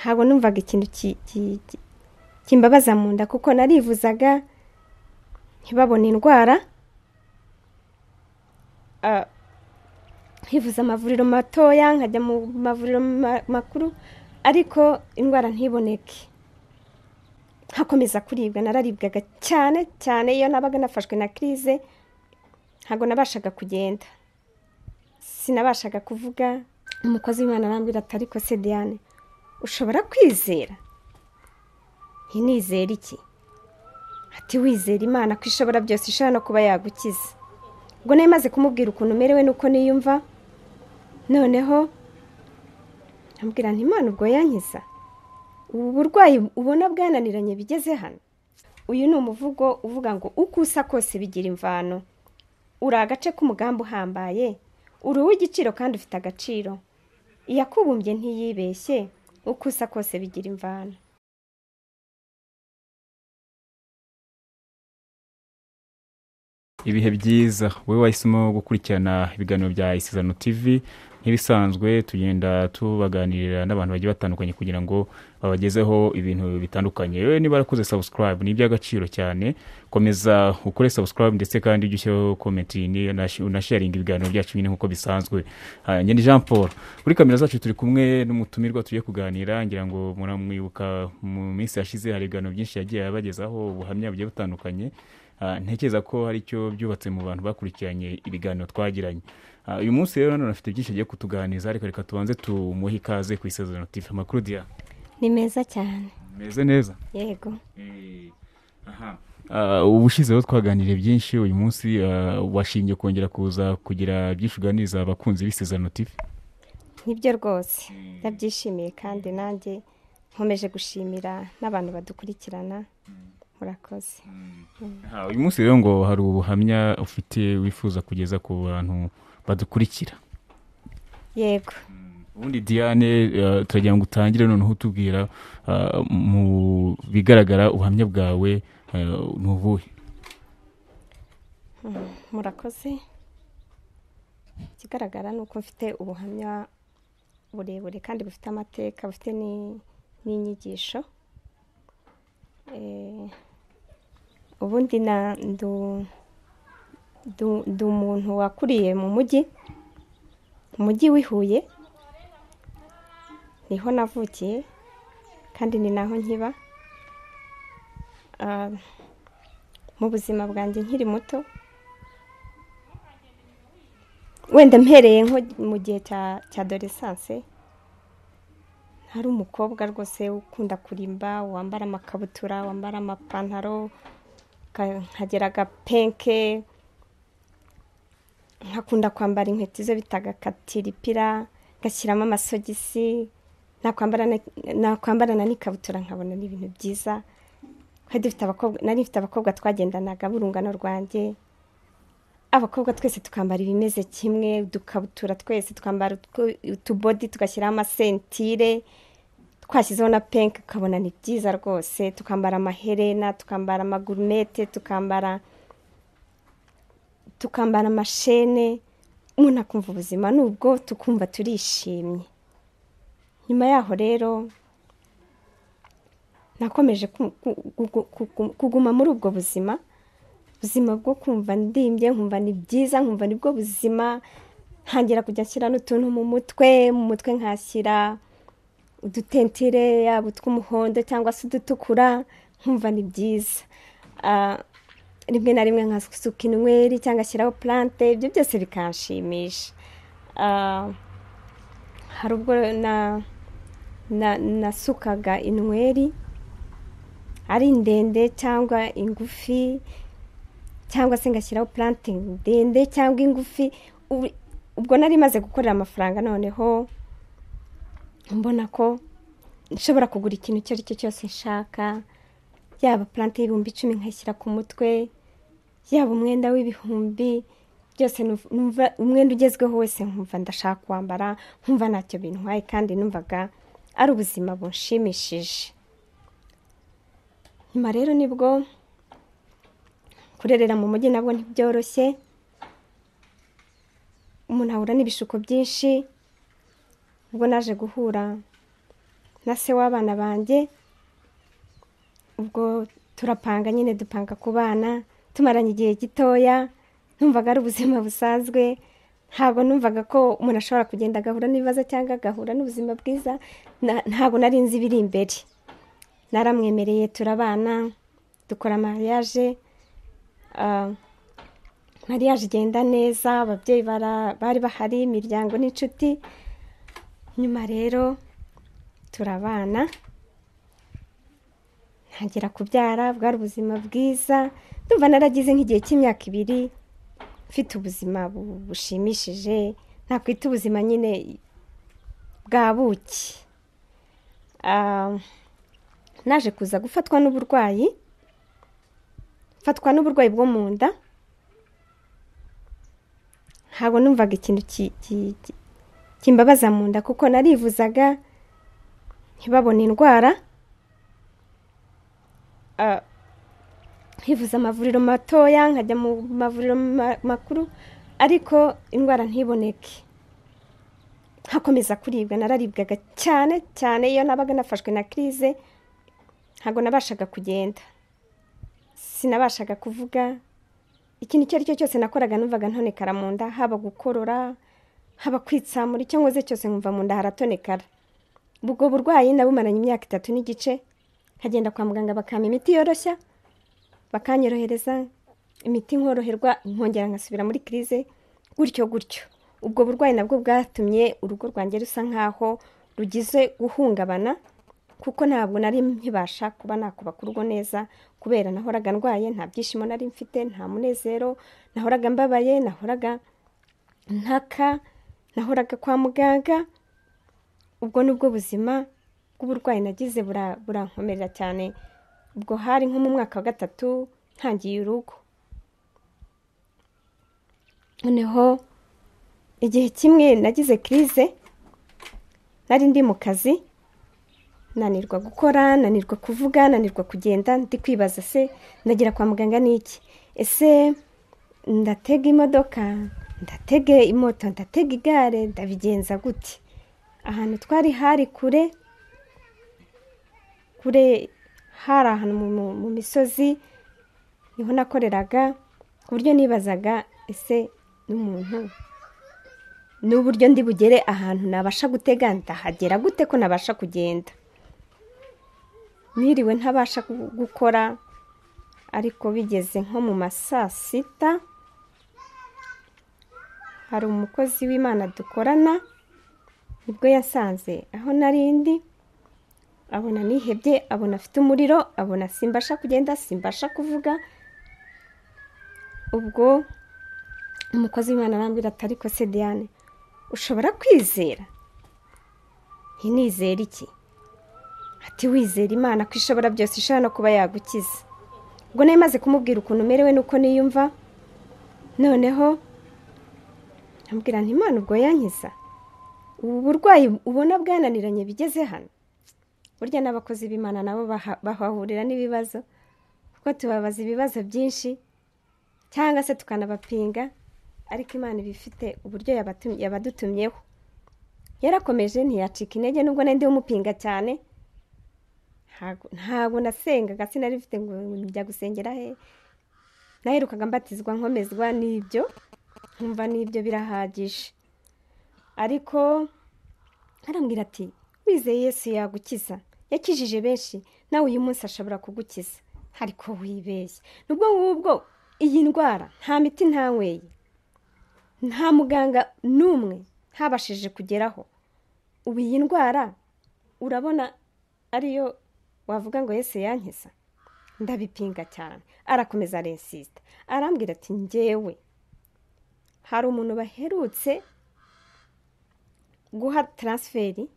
ntabwo numvaga ikintu kimbabaza mu nda kuko narivuzaga ntibabone indwara, nkivuza amavuriro matoya nkajya mu mavuriro makuru ariko indwara ntiboneke, hakomeza kuribwa. Nararibwaga cyane cyane iyo nabaga nafashwe na crise, ntabwo nabashaga kugenda, sinabashaga kuvuga. Umukozi w'Imana arambwira ati ariko se Diane ushobora kwizera? Nizera iki? Ati wizera Imana ko ishobora byose, ishobora no kuba yagukiza. Ubwo nayo maze kumubwira ukuntu merewe nuko niyumva, noneho ambwira nti Imana ubwo yankiza ubu burwayi ubona bwananiranye bigeze hano. Uyu ni umuvugo uvuga ngo uko usa kose bigira imvano, uri agace k'umugambi uhambaye, uri uw'igiciro kandi ufite agaciro, iyakubumbye ntiyibeshye, uko usa kose bigira imvano. Ibihe byiza, wowe wahisemo gukurikirana ibiganiro bya Isezerano TV. Nk'ibisanzwe tugenda tubaganirira n'abantu bagiye batandukanye kugira ngo babagezeho ibintu bitandukanye. Yewe niba warakoze subscribe ni iby'agaciro cyane, komeza ukore subscribe ndetse kandi ujye ushyiraho comment unasharinga ibiganiro byacu nyine nk'uko bisanzwe. Njye ni Jean Paul, kuri kamera zacu turi kumwe n'umutumirwa tugiye kuganira. Ngira ngo muramwibuka mu minsi yashize hari ibiganiro byinshi yagiye abagezaho ubuhamya bugiye butandukanye. Ntekereza ko hari icyo byubatse mu bantu bakurikiranye ibiganiro twagiranye. Uyu munsi rero none afite byinshi agiye kutuganiriza, ariko reka tubanze tumuhe ikaze ku Isezerano TV. Amakuru Dia? Ni meza cyane. Meze neza? Yego. Ubushizeho twaganiriye byinshi, uyu munsi washingiye kongera kuza kugira byinshi uganiriza abakunzi b'Isezerano TV. Nibyo rwose, ndabyishimiye kandi nanjye nkomeje gushimira n'abantu badukurikirana. Murakoze. Uyu munsi rero ngo hari ubuhamya ufite wifuza kugeza ku bantu badukurikira. Yego. Ubundi Diane, turagira ngo utangire noneho utubwira mu bigaragara ubuhamya bwawe n'ubuhe. Murakoze. Ikigaragara ni uko mfite ubuhamya burebure kandi bufite amateka, bufite n'inyigisho. Ubundi ndi umuntu wakuriye mu mujyi w'ihuye, niho navukiye kandi ni naho nkiba. Mu buzima bwanjye nkiri muto, wenda mpereye nko mu gihe cya adolescence, hari umukobwa rwose ukunda kurimba, wambara amakabutura, wambara amapantaro, nkagera agapenke, nkakunda kwambara inkweto zo bitaga katiripira, ngashyiramo amasogisi, nakwambarana n'ikabutura nkabona ni ibintu byiza. Nari mfite abakobwa twagendanaga b'urungano rwanjye, abakobwa twese tukambara ibimeze kimwe, udukabutura twese tukambara utubodi, tugashyiraho amasentire, twashyizeho na penke, ukabona ni byiza rwose. Tukambara amaherena, tukambara amagurumete, tukambara amashene, umuntu akumva ubuzima nubwo tukumva turishimye. Nyuma yaho rero nakomeje kuguma muri ubwo buzima bwo kumva ndimbye, nkumva ni byiza, nkumva nibwo buzima. Ntangira kujya nshyira n'utuntu mu mutwe nkashyira udutentire, yaba utw'umuhondo cyangwa se udutukura, nkumva ni byiza. Rimwe na rimwe nkasuka inweri cyangwa ashyiraho plante, ibyo byose bikanshimisha. Hari ubwo nasukaga inweri ari ndende cyangwa ingufi, cyangwa se ngashyiraho plante ndende cyangwa ingufi. Ubwo nari maze gukorera amafaranga, noneho mbona ko nshobora kugura ikintu icyo ari cyo cyose nshaka, yaba plante y'ibihumbi 10 nkashyira ku mutwe, yaba umwenda w'ibihumbi, byose numva umwenda ugezweho wese nkumva ndashaka kwambara, nkumva ntacyo bintwaye kandi numvaga ari ubuzima bunshimishije. Nyuma rero nibwo kurerera mu mujyi nabwo ntibyoroshye, umuntu ahura n'ibishuko byinshi. Ubwo naje guhura na se w'abana banjye. Ubwo turapanga nyine, dupanga ku bana, tumaranye igihe gitoya, numvaga ari ubuzima busanzwe, ntabwo numvaga ko umuntu ashobora kugenda agahura n'ibibazo cyangwa agahura n'ubuzima bwiza, ntabwo nari nzi ibiri imbere. Naramwemereye, turabana, dukora mariage. Mariage igenda neza, ababyeyi bari bahari, imiryango n'inshuti. Nyuma rero turabana, ntangira kubyara, bwari ubuzima bwiza. Ndumva naragize nk'igihe cy'imyaka 2 mfite ubuzima bushimishije, nakwita ubuzima nyine bwa buki. Naje kuza gufatwa n'uburwayi, bwo mu nda. Ntabwo numvaga ikintu kimbabaza mu nda, kuko narivuzaga ntibabone indwara. Nkivuza amavuriro matoya, nkajya mu mavuriro makuru, ariko indwara ntiboneke. Nkakomeza kuribwa, nararibwaga cyane cyane. Iyo nabaga nafashwe na crise, ntabwo nabashaga kugenda, sinabashaga kuvuga. Ikintu icyo ari cyo cyose nakoraga numvaga ntonekara mu nda, haba gukorora, haba kwitsamura, icyo nkoze cyose nkumva mu nda haratonekara. Ubwo burwayi nabumaranye imyaka 3 n'igice. Nkagenda kwa muganga bakampa imiti yoroshya, bakanyorohereza imiti, nkoroherwa, nkongera ngasubira muri crise, gutyo. Ubwo burwayi nabwo bwatumye urugo rwanjye rusa nkaho rugize guhungabana, kuko ntabwo nari nkibasha kuba nakubaka urugo neza, kubera nahoraga ndwaye, nta byishimo nari mfite, nta munezero, nahoraga mbabaye, nahoraga ntaka, nahoraga kwa muganga. Ubwo nubwo buzima bw'uburwayi nagize burankomerera cyane. Ubwo hari nko mu mwaka wa 3 ntangiye urugo. Noneho igihe kimwe nagize crise, nari ndi mu kazi, nanirwa gukora, nanirwa kuvuga, nanirwa kugenda. Ndi kwibaza, se ndagira kwa muganga n'iki? Ese ndatega imodoka, ndatega imoto, ndatega igare, ndabigenza gute? Ahantu twari hari kure, hari ahantu mu misozi niho nakoreraga, ku buryo nibazaga, ese n'umuntu n'uburyo ndi bugere ahantu nabasha gutega, ndahagera gute ko nabasha kugenda? Niriwe ntabasha gukora, ariko bigeze nko mu masaa 6, hari umukozi w'Imana dukorana, nibwo yasanze aho narindi, abona nihebye, abona afite umuriro, abona simbasha kugenda, simbasha kuvuga. Ubwo umukozi w'Imana arambwira ati, ariko se Diane, ushobora kwizera? Nizera iki? Ati, wizera Imana ko ishobora byose, ishobora no kuba yagukiza. Ubwo nayo maze kumubwira ukuntu merewe nuko niyumva, noneho ambwira nti, Imana ubwo yankiza? Ubu burwayi ubona bwananiranye bigeze hano? Burya n'abakozi b'Imana nabo bahahurira n'ibibazo, kuko tubabaza ibibazo byinshi cyangwa se tukanabapinga, ariko Imana ibifite uburyo yabadutumyeho. Yarakomeje, ntiyacika intege, nubwo nandi umupinga cyane. Ntabwo nasengaga, sinari mfite ngo njya gusengera he. Naherukaga mbatizwa, nkomezwa n'ibyo, nkumva n'ibyo birahagije. Ariko arambwira ati, wizeye Yesu yagukiza, yakijije benshi, nawe uyu munsi ashobora kugukiza. Ariko wibeshye, nubwo ngubwo iyi ndwara nta miti ntanyweye, nta muganga n'umwe ntabashije kugeraho. Ubu iyi ndwara urabona ariyo wavuga ngo Yesu yankiza? Ndabipinga cyane. Arakomeza arensista, arambwira ati, njyewe hari umuntu baherutse guha transferi,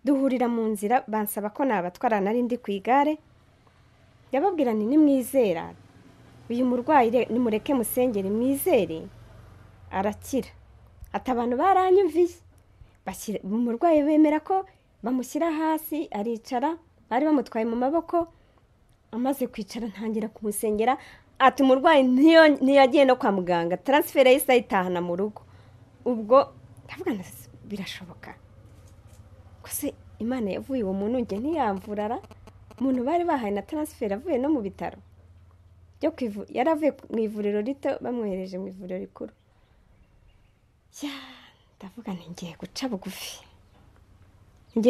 duhurira mu nzira, bansaba ko nabatwara, nari ndi ku igare. Yababwira nti, nimwizera uyu murwayi, nimureke musengere, mwizere arakira. Ati, abantu baranyumviye, umurwayi bemera ko bamushyira hasi, aricara, bari bamutwaye mu maboko. Amaze kwicara ntangira kumusengera. Ati, umurwayi ntiyagiye no kwa muganga, transferi yahise ayitahana mu rugo. Ubwo ndavuga, birashoboka ko se imana yavuye uwo muntu njye ntiyamvurara, umuntu bari bahaye na transfer avuye no mu bitaro byo yari avuye mu ivuriro rito bamwohereje mu ivuriro rikuru. Ndavuga nti ngiye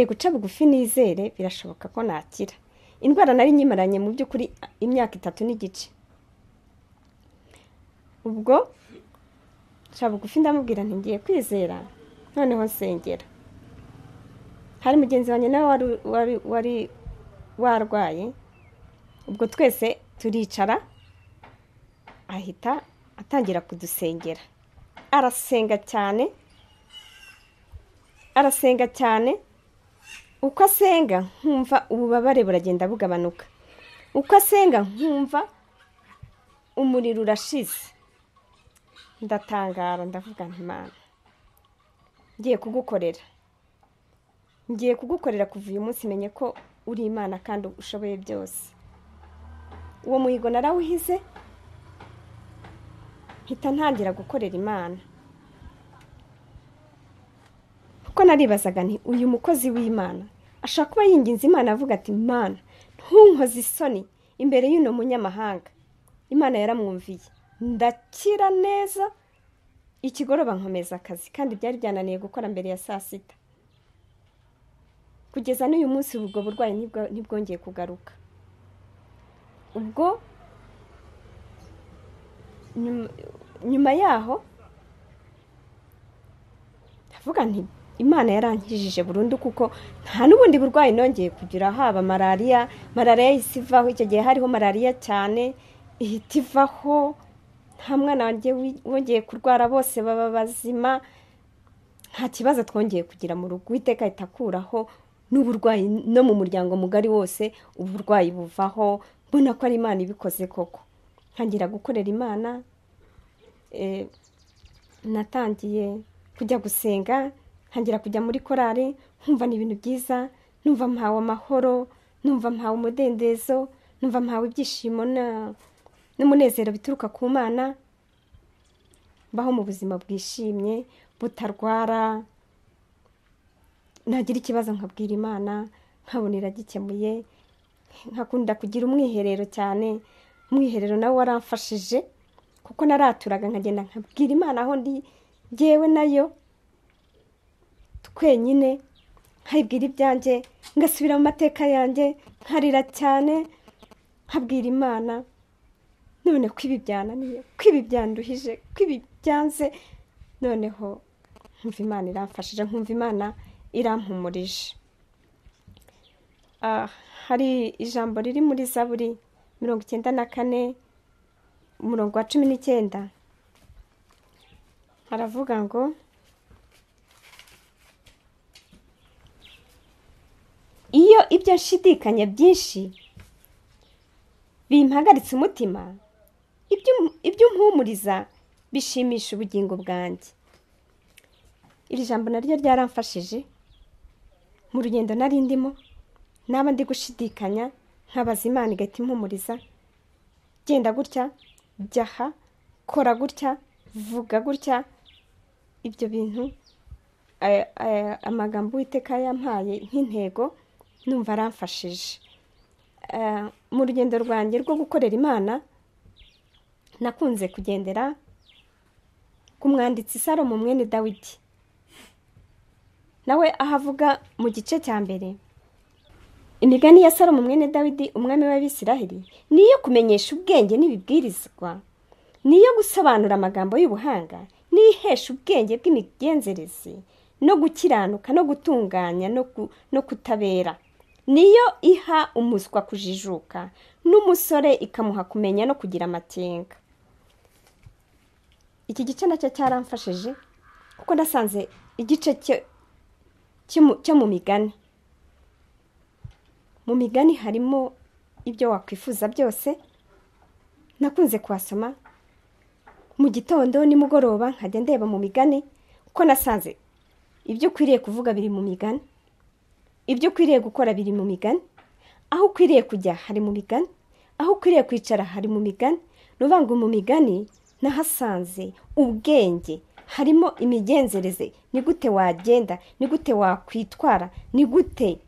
guca bugufi nizere birashoboka ko nakira. Indwara nari nyimaranye mu by'ukuri imyaka 3 n'igice. Ubwo nca bugufi ndamubwira nti ngiye kwizera, noneho nsengera. Hari mugenzi wanjye nawe wari warwaye, ubwo twese turicara, ahita atangira kudusengera. Arasenga cyane, uko asenga nkumva ububabare buragenda bugabanuka, uko asenga nkumva umuriro urashize. Ndatangara, ndavuga nti Mana, ngiye kugukorera kuva uyu munsi menye ko uri Imana kandi ushoboye byose. Uwo muhigo narawuhize, mpita ntangira gukorera Imana. Kuko naribazaga nti uyu mukozi w'Imana ashaka kuba yinginze Imana avuga ati Mana ntunkoze isoni imbere y'uno munyamahanga. Imana yaramwumviye, ndakira neza, ikigoroba nkomeza akazi kandi byari byananiye gukora mbere ya 6:00. Kugeza n'uyu munsi ubwo burwayi ntibwongeye kugaruka. Ubwo nyuma yaho ndavuga nti Imana yarankijije burundu, kuko nta n'ubundi burwayi nongeye kugira, haba malaria isivaho. Icyo gihe hariho malaria cyane, ihita ivaho, nta mwana wanjye wongeye kurwara, bose baba bazima, nta kibazo twongeye kugira mu rugo. Uwiteka ahita akuraho n'uburwayi, no mu muryango mugari wose uburwayi buvaho. Mbona ko ari Imana ibikoze koko. Ntangira gukorera Imana, natangiye kujya gusenga, ntangira kujya muri korari, nkumva ni ibintu byiza, numva mpawe amahoro, numva mpawe umudendezo, numva mpawe ibyishimo n'umunezero bituruka ku Mana. Baho mu buzima bwishimye, butarwara, nagira ikibazo nkabwira Imana, nkabonera gikemuye. Nkakunda kugira umwiherero cyane, umwiherero nawe waramfashije, kuko naraturaga nkagenda nkabwira Imana aho ndi jyewe nayo twenyine, nkayibwira ibyanjye, ngasubira mu mateka yanjye, nkarira cyane, nkabwira Imana none ko ibi byananiye, ko ibi byanduhije, ko ibi byanze. Noneho nkumva Imana iramfashije, nkumva Imana irampumurije. Hari ijambo riri muri Zaburi 94 umurongo wa 19, haravuga ngo iyo ibyo nshidikanya byinshi bimpagaritse umutima, ibyo mpumuriza bishimisha ubugingo bwanjye. Iri jambo naryo ryaramfashije mu rugendo nari ndimo, naba ndi gushidikanya, nkabaza Imana igahita impumuriza, genda gutya, jyaha, kora gutya, vuga gutya. Ibyo bintu amagambo Uwiteka yampaye nk'intego, numva aramfashije. Mu rugendo rwanjye rwo gukorera Imana, nakunze kugendera ku mwanditsi Salomo mwene Dawidi. Nawe ahavuga mu gice cya mbere, imigani ya Salomo mwene Dawidi umwami w'Abisiraheli niyo kumenyesha ubwenge n'ibibwirizwa, niyo gusobanura amagambo y'ubuhanga, nihesha ubwenge bw'imigenzereze no gukiranuka no gutunganya no kutabera, niyo iha umuswa kujijuka n'umusore ikamuha kumenya no kugira amakenga. Iki gice nacyo cyaramfashije, kuko nasanze igice cyo mu migani. Mu migani harimo ibyo wakwifuza byose. Nakunze kuhasoma mu gitondo nimugoroba, nkajya ndeba mu migani, kuko nasanze ibyo ukwiriye kuvuga biri mu migani, ibyo ukwiriye gukora biri mu migani, aho ukwiriye kujya hari mu migani, aho ukwiriye kwicara hari mu migani. Nuvuga ngo mu migani nahasanze ubwenge, harimo imigenzereze, ni gute wagenda, ni gute wakwitwara, ni gute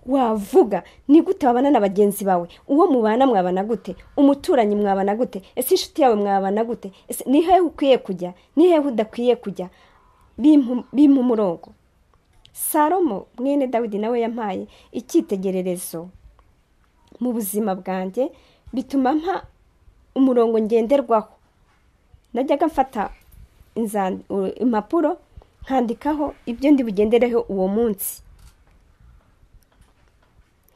wavuga, ni gute wabana na bagenzi bawe, uwo mubana mwabana gute, umuturanyi mwabana gute, ese inshuti yawe mwabana gute, ese ni hehe ukwiye kujya, ni hehe udakwiye kujya. Bimpa umurongo. Salomo mwene Dawidi nawe yampaye icyitegererezo mu buzima bwanjye, bituma mpa umurongo ngenderwaho. Najyaga mfata impapuro nkandikaho ibyo ndi bugendereho uwo munsi,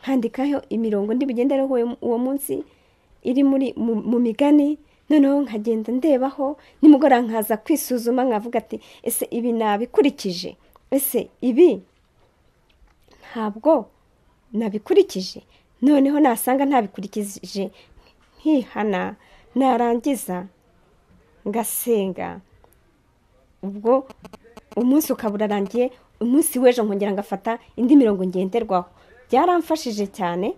nkandikaho imirongo ndi bugendereho uwo munsi iri mu migani. Noneho nkagenda ndebaho, nimugora nkaza kwisuzuma, nkavuga ati ese ibi nabikurikije, ese ibi ntabwo nabikurikije. Noneho nasanga ntabikurikije nkihana, narangiza ngasenga. Ubwo umunsi ukabura arangiye, umunsi w'ejo nkongera ngafata indi mirongo ngenderwaho. Byaramfashije cyane.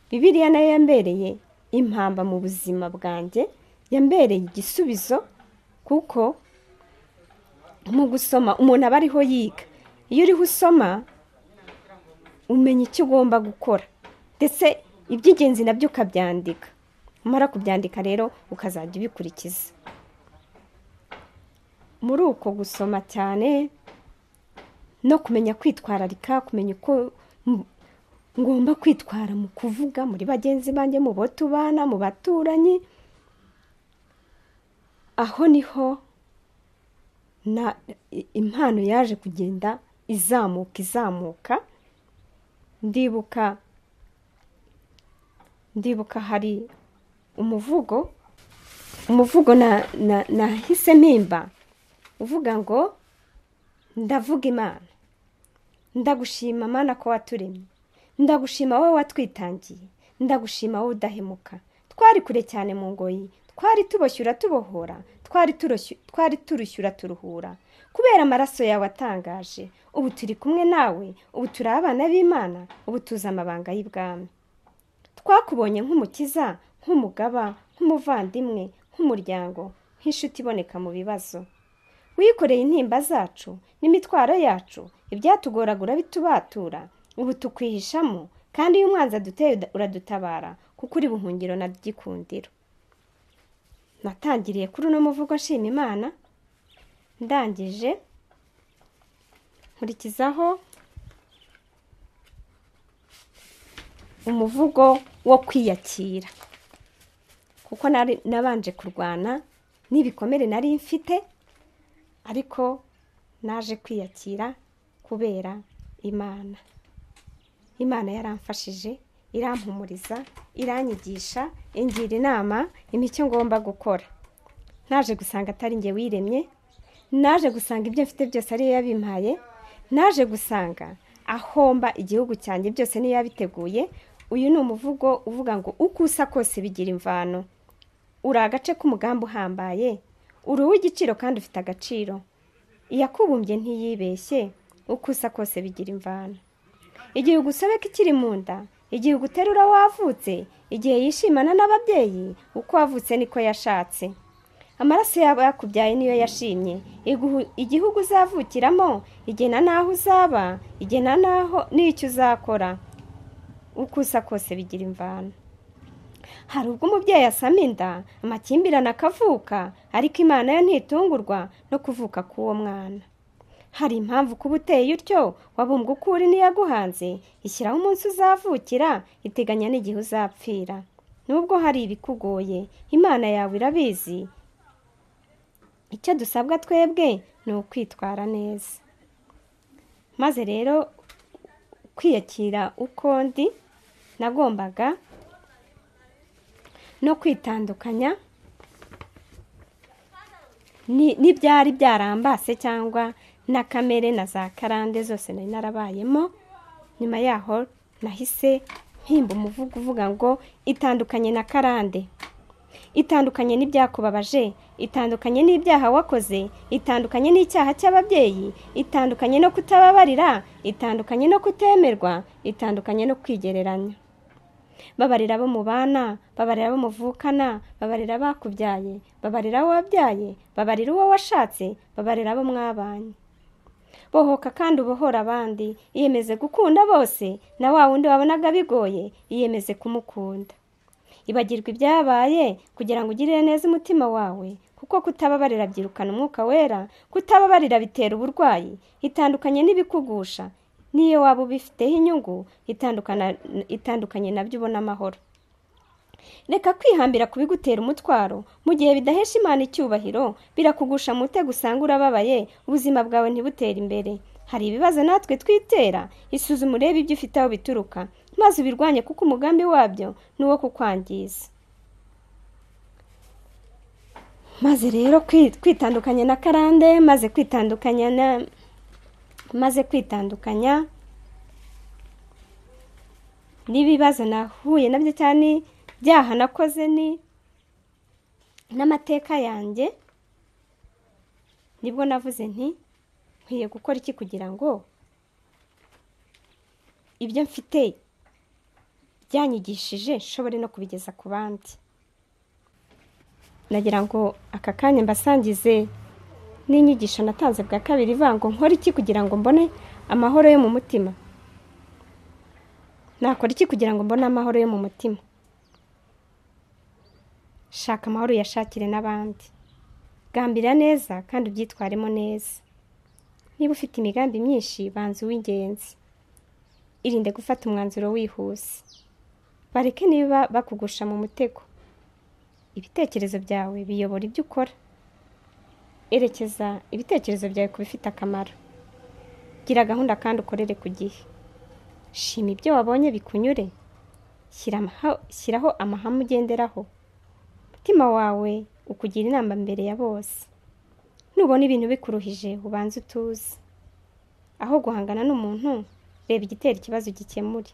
Bibiliya nayo yambereye impamba mu buzima bwanjye, yambereye igisubizo, kuko mu gusoma umuntu aba ariho yiga. Iyo uriho usoma umenya icyo ugomba gukora, ndetse iby'ingenzi nabyo ukabyandika. Umara kubyandika rero ukazajya ubikurikiza. Muri uko gusoma cyane no kumenya kwitwararika, kumenya uko ngomba kwitwara mu kuvuga muri bagenzi banjye, mu bo tubana, mu baturanyi, aho niho impano yaje kugenda izamuka. Ndibuka hari umuvugo nahise mpimba uvuga ngo, ndavuga Imana, ndagushima Mana ko waturemye, ndagushima wowe watwitangiye, ndagushima wowe udahemuka. Twari kure cyane mu ngoyi, twari tuboshyura tubohora, twari turushyura turuhura, kubera amaraso yawe atangaje. Ubu turi kumwe nawe, ubu turi abana b'Imana, ubu tuzi amabanga y'ibwami. Twakubonye nk'umukiza, nk'umugaba, nk'umuvandimwe, nk'umuryango, nk'inshuti iboneka mu bibazo. Wikoreye intimba zacu n'imitwaro yacu, ibyatugoragura bitubatura. Ubu tukwihishamo, kandi iyo umwanzi aduteye uradutabara, kuko uri buhungiro na gikundiro. Natangiriye kuri uno muvugo nshima Imana, ndangije nkurikizaho umuvugo wo kwiyakira, kuko nabanje kurwana n'ibikomere nari mfite, ariko naje kwiyakira kubera Imana. Imana yaramfashije, irampumuriza, iranyigisha, ingira inama imicyo ngomba gukora. Naje gusanga atari njye wiremye, naje gusanga ibyo mfite byose ari yo yabimpaye, naje gusanga ahomba igihugu cyanjye byose niyo yabiteguye. Uyu ni umuvugo uvuga ngo uko usa kose bigira imvano. Uri agace k'umugambi uhambaye, uri uw'igiciro kandi ufite agaciro. Iyakubumbye ntiyibeshye, uko usa kose bigira imvano. Igihe ugusobeka ikiri mu nda, igihe uguterura wavutse, igihe yishimana n'ababyeyi, uko wavutse niko yashatse. Amaraso yabo yakubyaye niyo yashimye. Igihugu uzavukiramo, igena n'aho uzaba, igena n'aho n'icyo uzakora. Uko usa kose bigira imvano. Hari ubwo umubyeyi asama inda, amakimbirane akavuka, ariko Imana yo ntitungurwa no kuvuka k'uwo mwana. Hari impamvu kuba uteye utyo, wabumbwe uko uri n'iyaguhanze, ishyiraho umunsi uzavukira, iteganya n'igihe uzapfira. Nubwo hari ibikugoye, Imana yawe irabizi. Icyo dusabwa twebwe ni ukwitwara neza. Maze rero kwiyakira uko ndi, nagombaga no kwitandukanya n'ibyari byarambase cyangwa na kamere na za karande zose nari narabayemo. Nyuma yaho nahise mpimba umuvugo uvuga ngo, itandukanye na karande, itandukanye n'ibyakubabaje, itandukanye n'ibyaha wakoze, itandukanye n'icyaha cy'ababyeyi, itandukanye no kutababarira, itandukanye no kutemerwa, itandukanye no kwigereranya. babarira abo mubana, babarira abo muvukana, babarira abakubyaye, babarira abo wabyaye, babarira uwo washatse, babarira abo mwabanye. Bohoka kandi ubohora abandi, iyemeze gukunda bose, na wa wundi wabonaga bigoye iyemeze kumukunda. Ibagirwa ibyabaye kugira ngo ugirire neza umutima wawe, kuko kutababarira byirukana umwuka wera, kutababarira bitera uburwayi. Itandukanye n'ibikugusha, niyo waba ubifiteho inyungu, itandukanye nabyo ubona amahoro. Reka kwihambira kubigutera umutwaro, mu gihe bidahesha Imana icyubahiro, birakugusha mu mutego usanga urababaye, ubuzima bwawe ntibutere imbere. Hari ibibazo natwe twitera, isuzume urebe ibyo ufite aho bituruka, maze ubirwanye, kuko umugambi wabyo ni uwo kukwangiza. Maze rero kwitandukanya na karande, maze kwitandukanya n'ibibazo nahuye nabyo, cyane byaha nakoze ni n'amateka yanjye, nibwo navuze nti nkwiye gukora iki kugira ngo ibyo mfite byanyigishije nshobore no kubigeza ku bandi. Nagira ngo aka kanya mbasangize n'inyigisho natanze bwa kabiri ivuga ngo nkora iki kugira ngo mbone amahoro yo mu mutima. Nakora iki kugira ngo mbone amahoro yo mu mutima? Shaka amahoro yashakire n'abandi. Gambira neza kandi ubyitwaremo neza. Niba ufite imigambi myinshi, banza uw'ingenzi. Irinde gufata umwanzuro wihuse. Bareke niba bakugusha mu mutego. Ibitekerezo byawe biyobora ibyo ukora. Erekeza ibitekerezo byawe ku bifite akamaro. Gira gahunda kandi ukorere ku gihe. Shima ibyo wabonye bikunyure. Shyiraho amahame ugenderaho. Umutima wawe ukugira inama mbere ya bose. Nubona ibintu bikuruhije, ubanze utuze. Aho guhangana n'umuntu, reba igitera ikibazo gikemure.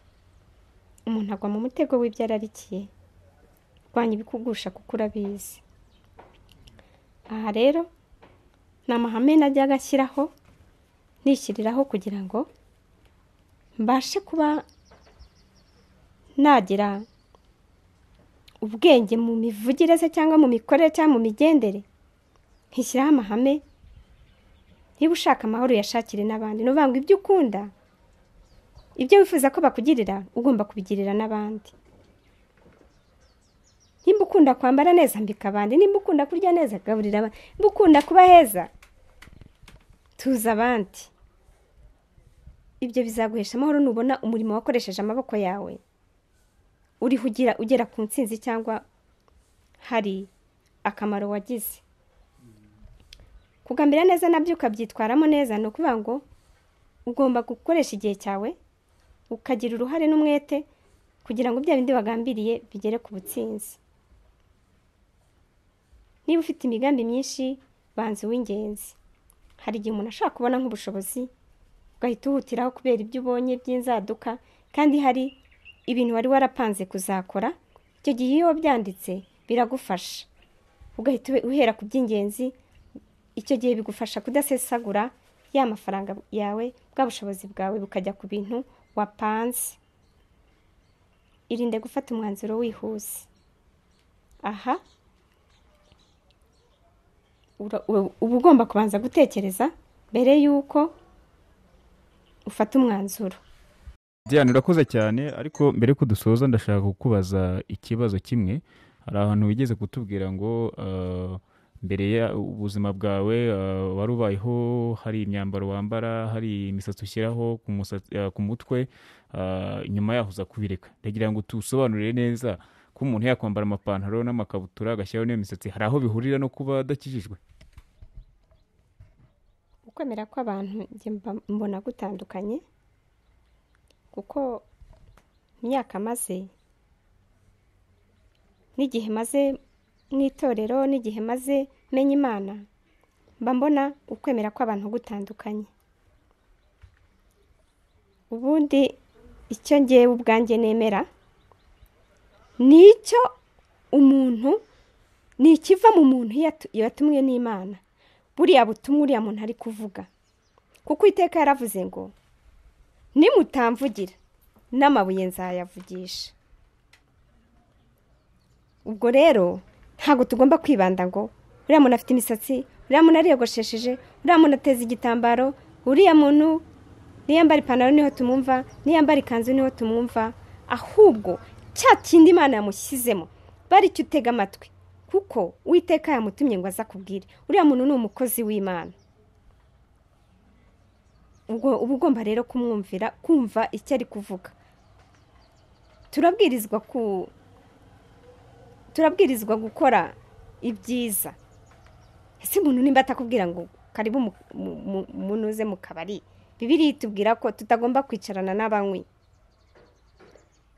Umuntu agwa mu mutego w'ibyo ararikiye. Rwanya ibikugusha kuko urabizi. Aha rero ni amahame najyaga nshyiraho, nishyiriraho kugira ngo mbashe kuba nagira ubwenge mu mivugire se, cyangwa mu mikorere, cyangwa mu migendere. Nkishyiraho amahame. Niba ushaka amahoro yashakire n'abandi. Nuvuga ngo ibyo ukunda, ibyo wifuza ko bakugirira, ugomba kubigirira n'abandi. Nimba ukunda kwambara neza, mbika abandi. Nimba ukunda kurya neza, gaburira abandi. Nimba ukunda kuba heza, tuza abandi. Ibyo bizaguhesha amahoro nubona umurimo wakoresheje amaboko yawe uriho ugera ku ntsinzi, cyangwa hari akamaro wagize. Kugambira neza nabyo ukabyitwaramo neza, ni ukuvuga ngo ugomba gukoresha igihe cyawe, ukagira uruhare n'umwete kugira ngo bya bindi wagambiriye bigere ku butsinzi. Niba ufite imigambi myinshi, banza uw'ingenzi. Hari igihe umuntu ashobora kubona nk'ubushobozi, ugahita uhutiraho kubera ibyo ubonye by'inzaduka, kandi hari ibintu wari warapanze kuzakora. Icyo gihe iyo byanditse biragufasha, ugahita uhera ku by'ingenzi. Icyo gihe bigufasha kudasesagura ya mafaranga yawe, bwa bushobozi bwawe bukajya ku bintu wapanze. Irinde gufata umwanzuro wihuse. Aha uba ugomba kubanza gutekereza mbere y'uko ufata umwanzuro. Diane, urakoze cyane, ariko mbere ko dusoza ndashaka kukubaza ikibazo kimwe. Hari ahantu wigeze kutubwira ngo mbere ya ubuzima bwawe wari ubayeho, hari imyambaro wambara, hari imisatsi ushyiraho ku mutwe, nyuma yaho uza kubireka. Ndagira ngo tusobanurire neza ko umuntu yakwambara amapantaro n'amakabutura agashyiraho n'iyo misatsi, hari aho bihurira no kuba adakijijwe? Ukwemera kw'abantu mbona gutandukanye, kuko imyaka maze n'igihe maze mu itorero, n'igihe maze menya Imana, mba mbona ukwemera kw'abantu gutandukanye. Ubundi icyo ngewe ubwanjye nemera ni icyo umuntu, ni ikiva mu muntu yatumwe n'Imana. Buriya butumwa uriya muntu ari kuvuga, kuko iteka yaravuze ngo nimutamvugira n'amabuye nzayavugisha. ubwo rero ntabwo tugomba kwibanda ngo uriya muntu afite imisatsi, uriya muntu ariyogoshesheje, uriya muntu ateza igitambaro, uriya muntu niyambara ipantaro niho tumwumva, niyambara ikanzu niho tumwumva, ahubwo cya kindi Imana yamushyizemo bari cyo utega amatwi, kuko Uwiteka yamutumye ngo aza kubwire uriya muntu ni umukozi w'Imana. Uba ugomba rero kumwumvira, kumva icyo ari kuvuga. turabwirizwa gukora ibyiza. Ese umuntu nimba atakubwira ngo karibu munuze mu kabari, Bibiliya itubwira ko tutagomba kwicarana n'abanywi,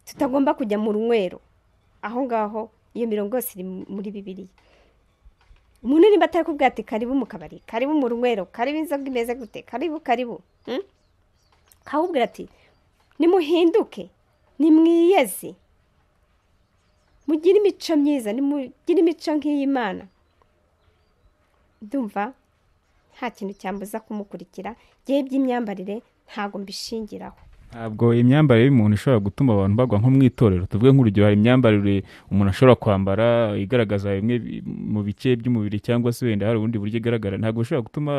tutagomba kujya mu runywero. Aho ngaho iyo mirongo yose iri muri Bibiliya. Umuntu nimba atakubwira ati karibu mu kabari, karibu mu runywero, karibu inzoga imeze gute, karibu kahubwira ati nimuhinduke, nimwiyeze, mugire imico myiza, nimugire imico nk'iy'Imana, ndumva nta kintu cyambuza kumukurikira. Gihe by'imyambarire ntago mbishingiraho. Ntabwo imyambarire y'umuntu ishobora gutuma abantu bagwa nko mu itorero. Tuvuge nk'urugero, hari imyambarire umuntu ashobora kwambara igaragaza bimwe mu bice by'umubiri, cyangwa se wenda hari ubundi buryo igaragara, ntabwo bishobora gutuma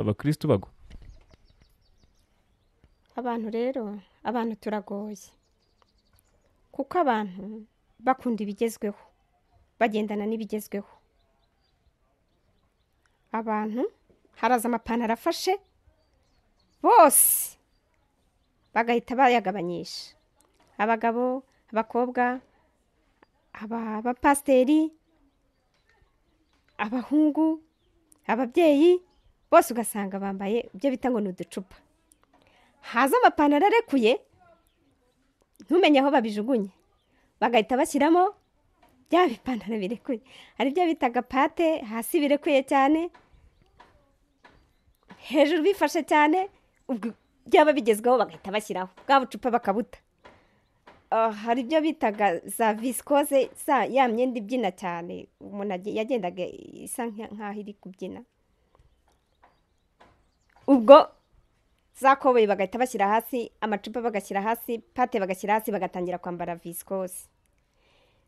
abakristo bagwa. Abantu turagoye, kuko abantu bakunda ibigezweho, bagendana n'ibigezweho. Abantu haraza amapantaro afashe bose bagahita bayagabanyisha, abagabo, abakobwa, abapasiteri, abahungu, ababyeyi, bose ugasanga bambaye ibyo bita ngo ni uducupa. Haza amapantaro arekuye, ntumenye aho babijugunye, bagahita bashyiramo bya bipantaro birekuye. Hari ibyo bitaga pate, hasi birekuye cyane, hejuru bifashe cyane, ubwo byaba bigezweho bagahita bashyiraho bwa bucupa bakabuta. Hari ibyo bitaga za viscose, ya myenda ibyina cyane, umuntu yagendaga isa nk'aho iri kubyina, ubwo za koboyi bagahita bashyira hasi, amacupa bagashyira hasi, pate bagashyira hasi, bagatangira kwambara viscose.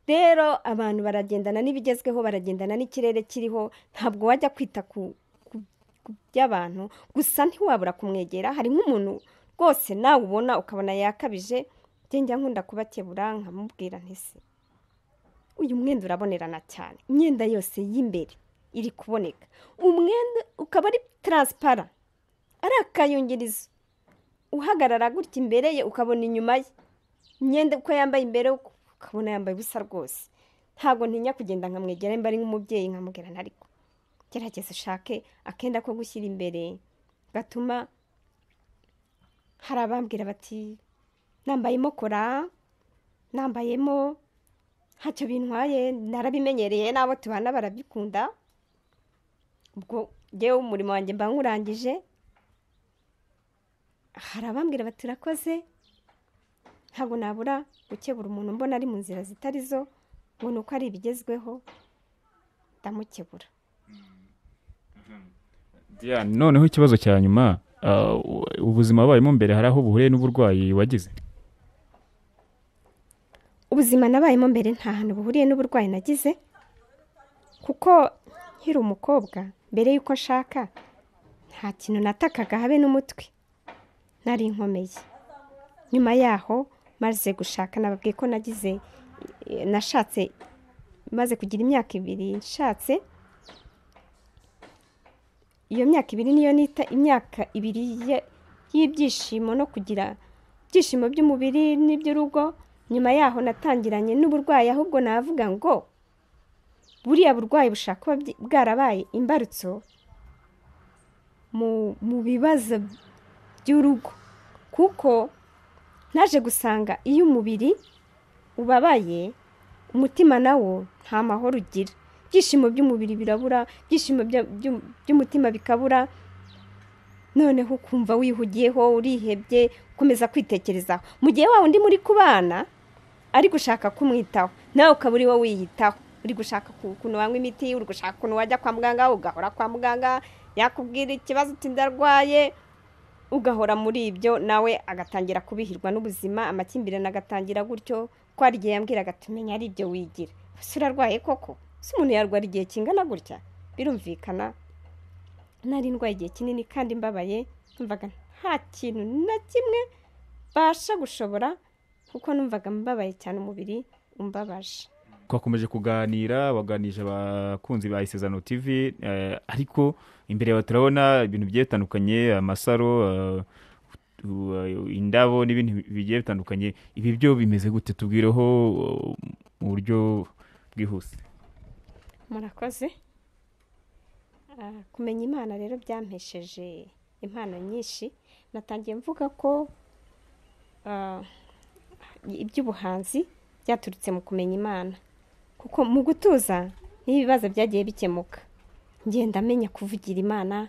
Rero abantu baragendana n'ibigezweho, baragendana n'ikirere kiriho, ntabwo wajya kwita ku by'abantu, gusa ntiwabura kumwegera. Hari nk'umuntu rwose nawe ubona ukabona yakabije, njya nkunda kubakebura nkamubwira nti se uyu mwenda urabonerana cyane, imyenda yose y'imbere iri kuboneka, umwenda ukaba ari transparent, ari akayungirizo, uhagarara gutya imbere ye ukabona inyuma ye, imyenda uko yambaye imbere ukabona yambaye ubusa rwose. Ntabwo ntinya kugenda nkamwegera, mba ari nk'umubyeyi nkamubwira ariko gerageza ushake akenda ko gushyira imbere gatuma. Hari abambwira bati nambayemo kora, nambayemo ntacyo bintwaye, narabimenyereye, n'abo tubana barabikunda. Ubwo njyewe umurimo wanjye mba nkurangije. Hari abambwira bati urakoze, ntabwo nabura gukebura umuntu mbona ari mu nzira zitari zo, ngo ni uko ari ibigezweho, ndamukebura. Noneho ikibazo cya nyuma, ubuzima wabayemo mbere hari aho buhuriye n'uburwayi wagize? Ubuzima nabayemo mbere nta hantu buhuriye n'uburwayi nagize, kuko nkiri umukobwa mbere y'uko nshaka nta kintu natakaga habe n'umutwe, nari inkomeye. Nyuma yaho maze gushaka, nababwiye ko nashatse maze kugira imyaka 2 nshatse. Iyo myaka 2 niyo nita imyaka 2 y'ibyishimo no kugira ibyishimo by'umubiri n'iby'urugo. Nyuma yaho natangiranye n'uburwayi, ahubwo navuga ngo buriya burwayi bushaka kuba bwarabaye imbarutso mu bibazo by'urugo, kuko naje gusanga iyo umubiri ubabaye, umutima nawo nta mahoro ugira. Ibyishimo by'umubiri birabura, ibyishimo by'umutima bikabura, noneho ukumva wihugiyeho, urihebye, ukomeza kwitekerezaho. Mu gihe wawe undi muri kubana ari gushaka kumwitaho, nawe ukaba uri wowe wiyitaho, uri gushaka ukuntu wanywa imiti, uri gushaka ukuntu wajya kwa muganga, ugahora kwa muganga, yakubwira ikibazo uti ndarwaye, ugahora muri ibyo nawe agatangira kubihirwa n'ubuzima, amakimbirane agatangira gutyo. Ko hari igihe yambwiraga tumenya ari ibyo wigira, ese urarwaye koko, ese umuntu yarwara igihe kingana gutya? Birumvikana nari ndwaye igihe kinini kandi mbabaye, numvaga nta kintu na kimwe basha gushobora, kuko numvaga mbabaye cyane, umubiri umbabaje. twakomeje kuganira, waganije abakunzi ba Isezerano TV, ariko imbere yawe turabona ibintu bigiye bitandukanye, amasaro, indabo n'ibindi bigiye bitandukanye. Ibi byo bimeze gute? Tubwireho mu buryo bwihuse. Murakoze. Kumenya Imana rero byampesheje impano nyinshi. Natangiye mvuga ko iby'ubuhanzi byaturutse mu kumenya Imana, kuko mu gutuza n'ibibazo byagiye bikemuka. Ngenda menya kuvugira Imana,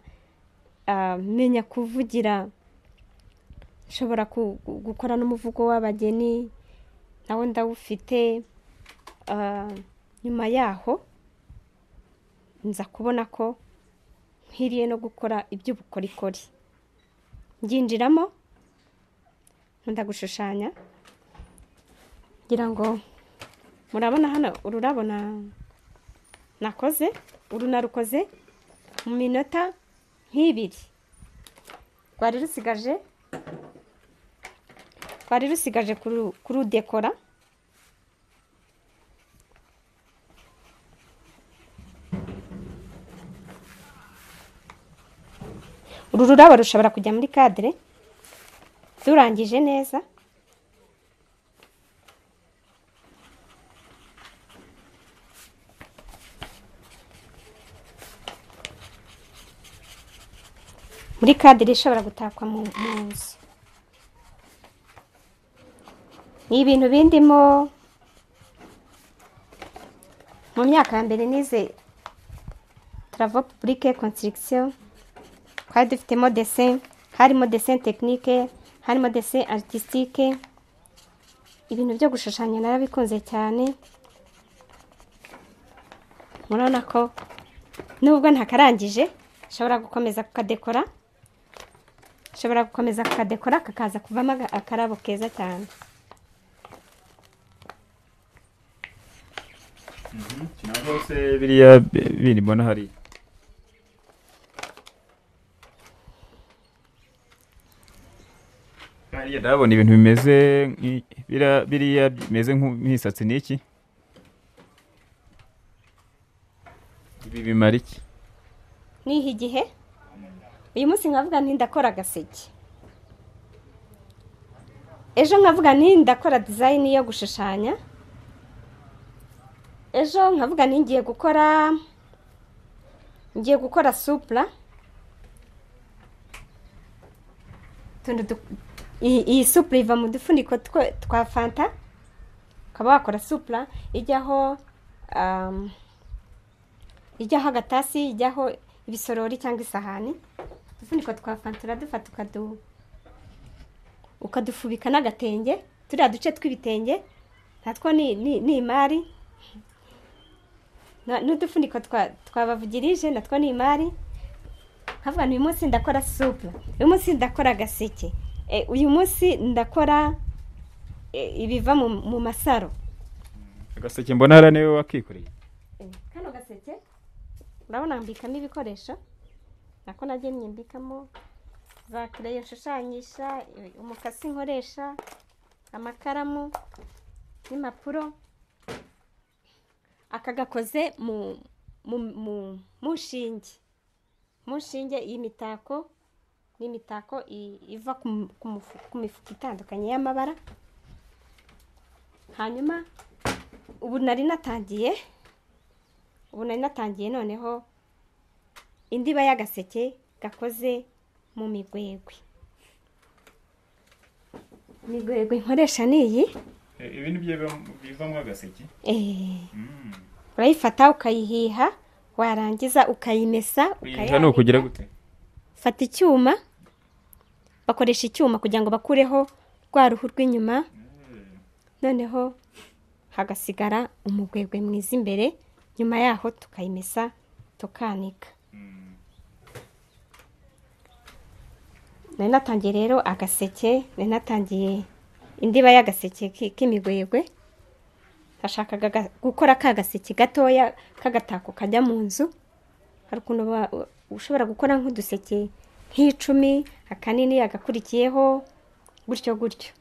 menya kuvugira, nshobora gukora n'umuvugo w'abageni nawe ndawufite. Nyuma yaho nza kubona ko nkwiriye no gukora iby'ubukorikori, nginjiramo, nkunda gushushanya. Ngira ngo murabona hano ururabo nakoze, narukoze mu minota nk'ibiri. Rwari rusigaje kurudekora. Uru rurabo rushobora kujya muri kadire durangije neza. Muri kadire ishobora gutakwa mu nzu. Ni ibintu bindimo mu myaka ya mbere nize travaux publics et construction. Twari dufitemo dessin, harimo dessin technique, harimo dessin artistique. Ibintu byo gushushanya narabikunze cyane. Murabona ko nubwo ntakarangije, nshobora gukomeza kukadekora, kakaza kuvamo akarabo keza cyane. Kinaho se biriya bindi mbona hari. Hariya ndabona ibintu bimeze biriya bimeze nk'isatsi. Niki ibi bimara iki? Niho igihe uyu munsi nkavuga nti ndakora agaseke, ejo nkavuga nti ndakora design yo gushushanya, ejo nkavuga nti ngiye gukora supla. Iyi supla iva mu dufuniko twa fanta, ukaba wakora supla ijyaho agatasi, ijyaho ibisorori cyangwa isahani. Udufuniko twa fanta uradufata ukadufubika n'agatenge, turiya duce tw'ibitenge natwo ni imari. N'udufuniko twabavugirije natwo ni imari. Nkavuga uyu munsi ndakora supla, uyu munsi ndakora agaseke, uyu munsi ndakora ibiva mu masaro. Agaseke mbona hara niwe wakikoreye. Kano gaseke urabona mbikamo ibikoresho, nako nagennye mbikamo za crayon nshushanyisha, umukasi nkoresha, amakaramu n'impapuro. Aka gakoze mu nshinge y'imitako, n'imitako iva ku mifuka itandukanye y'amabara. Hanyuma ubu nari natangiye noneho indiba y'agaseke gakoze mu migwegwe. Imigwegwe nkoresha niyi. Ibintu bivamo agaseke. Urayifata ukayihiha, warangiza ukayimesa, no kugira gute? Fata icyuma, bakoresha icyuma kugira ngo bakureho rwa ruhu rw'inyuma, noneho hagasigara umugwegwe mwiza imbere. Nyuma yaho tukayimesa, tukanika. nari natangiye rero agaseke, nari natangiye indiba y'agaseke k'imigwegwe, nashakaga gukora ka gaseke gatoya k'agatako kajya mu nzu. Hari ukuntu ushobora gukora nk'uduseke nk'icumi, akanini agakurikiyeho gutyo gutyo.